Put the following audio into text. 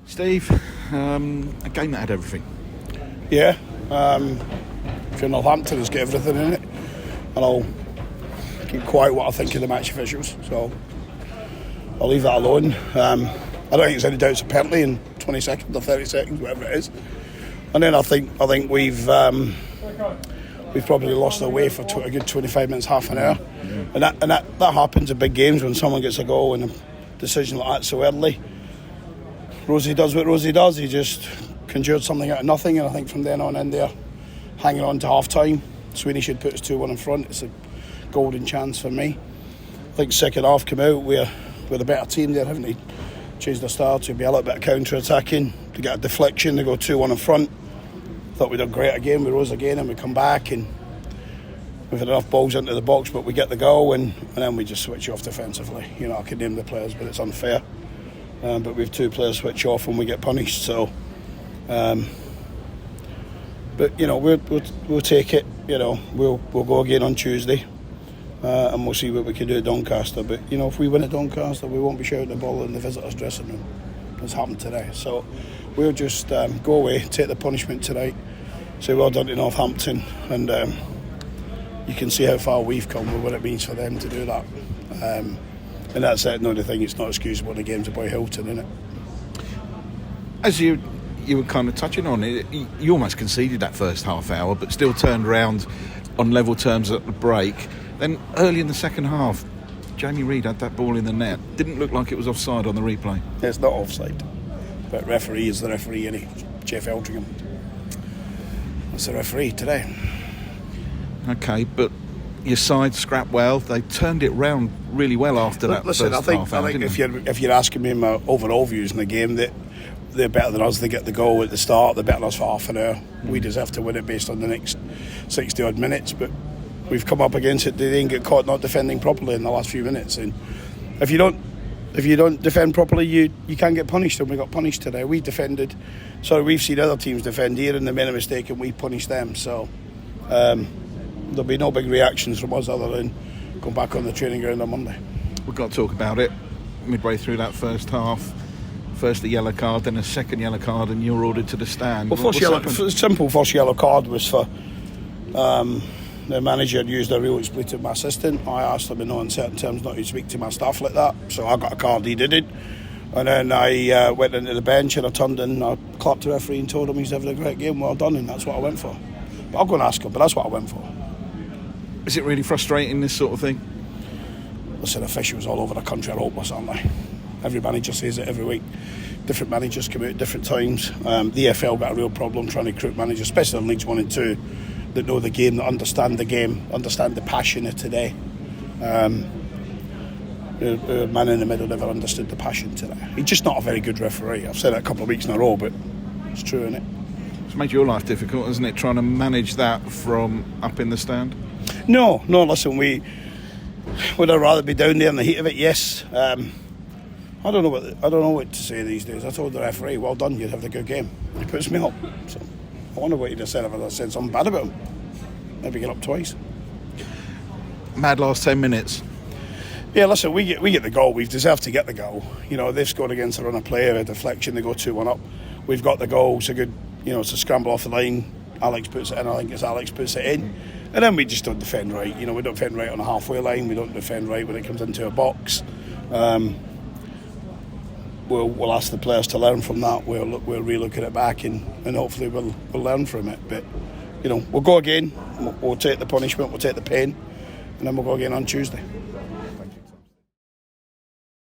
Steve, a game that had everything. Yeah, if you're Northampton, it's got everything in it, and I'll keep quiet what I think of the match officials, so I'll leave that alone. I don't think there's any doubts of penalty in 20 seconds or 30 seconds, whatever it is. And then I think we've probably lost our way for a good 25 minutes, half an hour, and that happens in big games when someone gets a goal and a decision like that so early. Rosie does what Rosie does. He just conjured something out of nothing, and I think from then on in there, hanging on to half time, Sweeney should put us 2-1 in front. It's a golden chance for me. I think second half come out, we're the better team there, haven't they? Changed the style to be a little bit of counter-attacking, to get a deflection, to go 2-1 in front. Thought we did great again. We rose again and we come back and we've had enough balls into the box, but we get the goal and then we just switch off defensively. You know, I could name the players, but it's unfair. But we have two players switch off and we get punished. So, but you know, we'll take it. You know, we'll go again on Tuesday, and we'll see what we can do at Doncaster. But you know, if we win at Doncaster, we won't be shouting the ball in the visitors' dressing room. It's happened today. So we'll just go away, take the punishment tonight. Say well done to Northampton, and you can see how far we've come with what it means for them to do that. And that's it. Another thing, it's not excusable. The game's about Hilton, isn't it? As you were kind of touching on it, you almost conceded that first half hour, but still turned around on level terms at the break. Then early in the second half, Jamie Reid had that ball in the net. Didn't look like it was offside on the replay. It's not offside, but referee is the referee, isn't he? Jeff Eldringham. That's the referee today. Okay, but your side scrapped well. They turned it round really well after that. Listen, first I half think hour, if you're asking me my overall views in the game, that they're better than us. They get the goal at the start. They're better than us for half an hour. We deserve to win it based on the next 60 odd minutes, but we've come up against it. They didn't get caught not defending properly in the last few minutes. And if you don't defend properly, you can't get punished. And we got punished today. We defended. Sorry, we've seen other teams defend here, and they made a mistake, and we punished them. So there'll be no big reactions from us other than going back on the training ground on Monday. We've got to talk about it. Midway through that first half, first a yellow card, then a second yellow card, and you're ordered to the stand. Well, first yellow card was for the manager had used a real expletive to my assistant. I asked him in no uncertain terms not to speak to my staff like that, so I got a card, he didn't. And then I went into the bench and I turned and I clapped the referee and told him he's having a great game, well done, and that's what I went for. But I'll go and ask him, but that's what I went for. Is it really frustrating, this sort of thing? Listen, officials all over the country are hopeless, aren't they? Every manager says it every week. Different managers come out at different times. The EFL got a real problem trying to recruit managers, especially in Leagues 1 and 2, that know the game, that understand the game, understand the passion of today. The man in the middle never understood the passion today. He's just not a very good referee. I've said it a couple of weeks in a row, but it's true, isn't it? It's made your life difficult, isn't it, trying to manage that from up in the stand? No, listen, would I rather be down there in the heat of it? Yes. I don't know what to say these days. I told the referee, well done, you'd have a good game. He puts me up. So I wonder what he'd have said if I said something bad about him. Maybe get up twice. Mad last 10 minutes. Yeah, listen, we get the goal. We've deserved to get the goal. You know, they've scored against a runner player, a deflection, they go 2-1 up. We've got the goal. It's a good, it's a scramble off the line. Alex puts it in. I think it's Alex puts it in. And then we just don't defend right. You know, we don't defend right on the halfway line. We don't defend right when it comes into a box. We'll ask the players to learn from that. We'll relook at it back and hopefully we'll learn from it. But, we'll go again. We'll take the punishment. We'll take the pain. And then we'll go again on Tuesday.